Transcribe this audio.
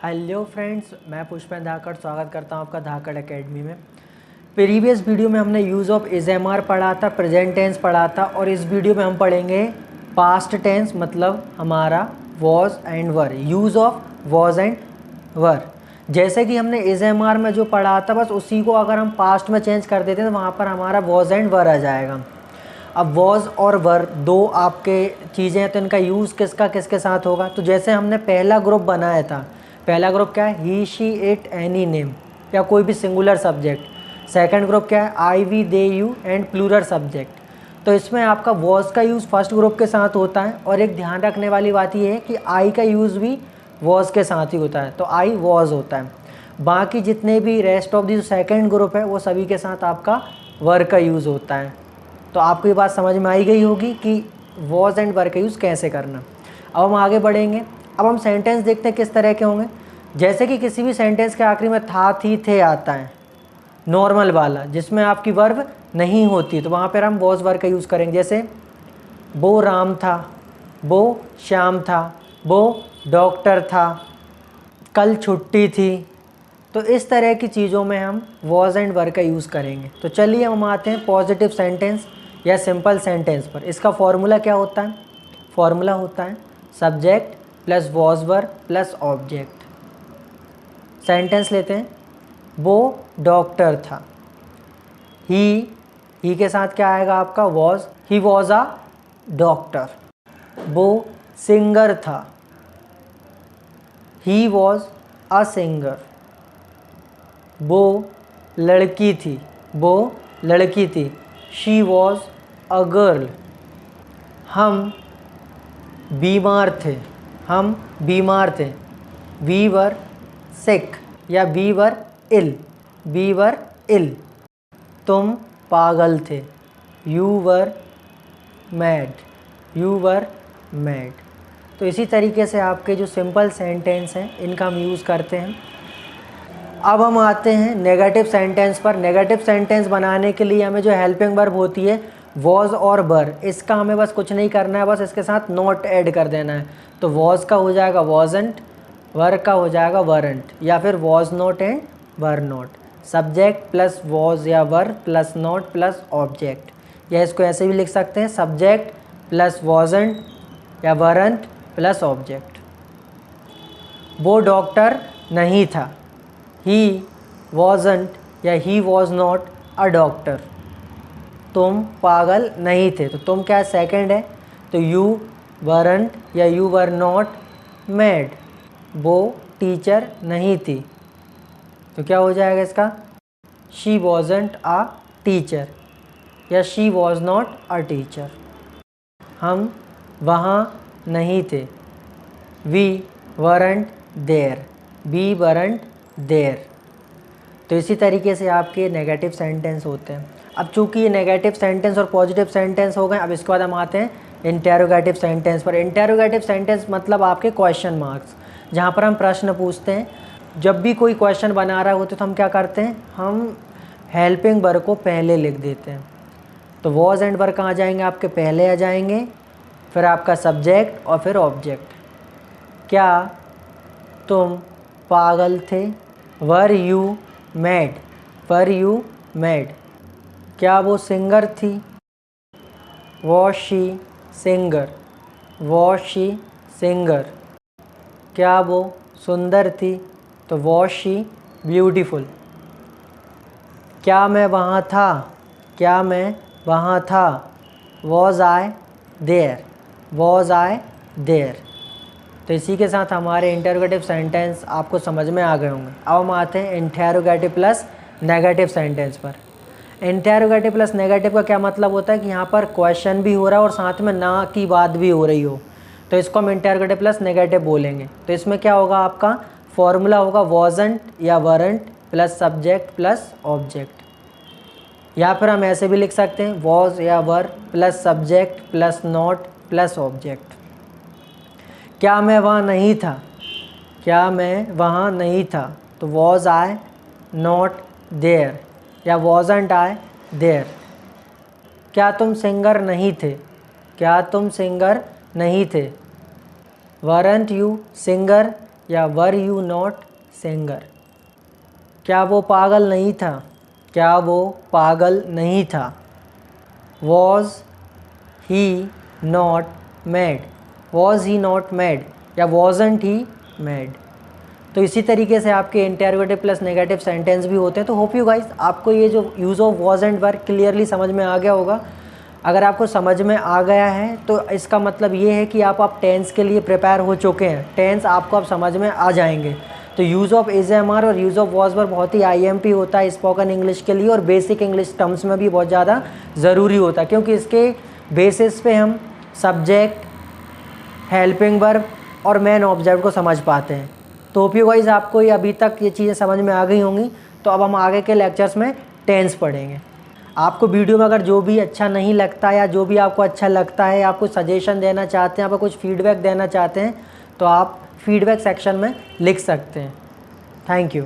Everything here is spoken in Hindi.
हेलो फ्रेंड्स, मैं पुष्पेंद्र धाकड़ स्वागत करता हूं आपका धाकड़ एकेडमी में। प्रीवियस वीडियो में हमने use of is am are पढ़ा था, प्रेजेंट टेंस पढ़ा था और इस वीडियो में हम पढ़ेंगे पास्ट टेंस, मतलब हमारा was and were, use of was and were. जैसे कि हमने इज एम आर में जो पढ़ा था बस उसी को अगर हम पास्ट में चेंज कर देते हैं तो वहाँ पर हमारा वॉज एंड वर आ जाएगा। अब वॉज और वर दो आपके चीज़ें हैं तो इनका यूज़ किसका किसके साथ होगा। तो जैसे हमने पहला ग्रुप बनाया था, पहला ग्रुप क्या है, he she it any name या कोई भी सिंगुलर सब्जेक्ट। सेकंड ग्रुप क्या है, I we they you and plural subject. तो इसमें आपका वॉज का यूज़ फर्स्ट ग्रुप के साथ होता है और एक ध्यान रखने वाली बात ये है कि आई का यूज़ भी वॉज के साथ ही होता है, तो आई वॉज होता है। बाकी जितने भी रेस्ट ऑफ दी जो सेकेंड ग्रुप है वो सभी के साथ आपका वर का यूज़ होता है। तो आपको ये बात समझ में आई गई होगी कि वॉज एंड वर का यूज़ कैसे करना। अब हम आगे बढ़ेंगे। अब हम सेंटेंस देखते हैं किस तरह के होंगे। जैसे कि किसी भी सेंटेंस के आखिरी में था, थी, थे आता है, नॉर्मल वाला जिसमें आपकी वर्ब नहीं होती, तो वहाँ पर हम वॉज वर्ब का यूज़ करेंगे। जैसे वो राम था, वो श्याम था, वो डॉक्टर था, कल छुट्टी थी। तो इस तरह की चीज़ों में हम वॉज एंड वर्ब का यूज़ करेंगे। तो चलिए हम आते हैं पॉजिटिव सेंटेंस या सिंपल सेंटेंस पर। इसका फॉर्मूला क्या होता है? फॉर्मूला होता है subject plus was verb plus object. Sentence लेते हैं, वो डॉक्टर था, ही के साथ क्या आएगा आपका was, he was a doctor. वो सिंगर था, ही वॉज अ सिंगर। वो लड़की थी, वो लड़की थी, शी वॉज अ गर्ल। हम बीमार थे, हम बीमार थे, वी वर सिक या we were ill, we were इल। तुम पागल थे, you were mad, you were mad. तो इसी तरीके से आपके जो सिंपल सेंटेंस हैं इनका हम यूज़ करते हैं। अब हम आते हैं नेगेटिव सेंटेंस पर। नेगेटिव सेंटेंस बनाने के लिए हमें जो हेल्पिंग वर्ब होती है वॉज और वर, इसका हमें बस कुछ नहीं करना है, बस इसके साथ नॉट ऐड कर देना है। तो वॉज का हो जाएगा वॉजंट, वर का हो जाएगा वरंट, या फिर was not and were not. Subject plus was या were plus not plus object, या इसको ऐसे भी लिख सकते हैं सब्जेक्ट प्लस वॉजंट या वरंट प्लस ऑब्जेक्ट। वो डॉक्टर नहीं था, ही वॉजंट या he was not a doctor. तुम पागल नहीं थे, तो तुम क्या सेकंड है, तो यू वरंट या यू वर नॉट मैड। वो टीचर नहीं थी, तो क्या हो जाएगा इसका, शी वॉजंट अ टीचर या she was not a teacher. हम वहाँ नहीं थे, we weren't there, we weren't there. तो इसी तरीके से आपके नेगेटिव सेंटेंस होते हैं। अब चूंकि ये नेगेटिव सेंटेंस और पॉजिटिव सेंटेंस हो गए, अब इसके बाद हम आते हैं इंटेरोगेटिव सेंटेंस पर। इंटेरोगेटिव सेंटेंस मतलब आपके क्वेश्चन मार्क्स, जहाँ पर हम प्रश्न पूछते हैं। जब भी कोई क्वेश्चन बना रहा होता है तो हम क्या करते हैं, हम हेल्पिंग वर्ब को पहले लिख देते हैं। तो वॉज एंड वर्ब कहाँ जाएंगे, आपके पहले आ जाएंगे, फिर आपका सब्जेक्ट और फिर ऑब्जेक्ट। क्या तुम पागल थे, were you mad, were you mad. क्या वो सिंगर थी, was she singer, was she singer. क्या वो सुंदर थी, तो वॉज शी ब्यूटीफुल। क्या मैं वहाँ था, क्या मैं वहाँ था, was I there, was I there. तो इसी के साथ हमारे इंटेरोगेटिव सेंटेंस आपको समझ में आ गए होंगे। अब हम आते हैं इंटेरोगेटिव प्लस नेगेटिव सेंटेंस पर। इंटेरोगेटिव प्लस नेगेटिव का क्या मतलब होता है कि यहाँ पर क्वेश्चन भी हो रहा है और साथ में ना की बात भी हो रही हो, तो इसको हम इंटेरोगेटिव प्लस नेगेटिव बोलेंगे। तो इसमें क्या होगा, आपका फॉर्मूला होगा वॉजंट या weren't plus subject plus object, या फिर हम ऐसे भी लिख सकते हैं वॉज या were plus subject plus not plus object. क्या मैं वहाँ नहीं था, क्या मैं वहाँ नहीं था, तो वॉज आई नॉट देयर या वॉजंट आई देयर। क्या तुम सिंगर नहीं थे, क्या तुम सिंगर नहीं थे, वरंट यू सिंगर या वर यू नॉट सिंगर। क्या वो पागल नहीं था, क्या वो पागल नहीं था। Was he not mad, was he not mad या वॉजंट ही मैड। तो इसी तरीके से आपके इंटरोगेटिव प्लस नेगेटिव सेंटेंस भी होते हैं। तो होप यू गाइस आपको ये जो use of was and were clearly समझ में आ गया होगा। अगर आपको समझ में आ गया है तो इसका मतलब ये है कि आप टेंस के लिए प्रिपेयर हो चुके हैं, टेंस आपको अब समझ में आ जाएंगे। तो use of is am are और यूज़ ऑफ वॉज वर बहुत ही IMP होता है स्पोकन इंग्लिश के लिए, और बेसिक इंग्लिश टर्म्स में भी बहुत ज़्यादा ज़रूरी होता है, क्योंकि इसके बेसिस पे हम सब्जेक्ट, हेल्पिंग वर्ब और मेन ऑब्जेक्ट को समझ पाते हैं। तो होप यू गाइस आपको ये अभी तक ये चीज़ें समझ में आ गई होंगी। तो अब हम आगे के लेक्चर्स में टेंस पढ़ेंगे। आपको वीडियो में अगर जो भी अच्छा नहीं लगता या जो भी आपको अच्छा लगता है, आप कुछ सजेशन देना चाहते हैं, आप कुछ फीडबैक देना चाहते हैं, तो आप फीडबैक सेक्शन में लिख सकते हैं। Thank you.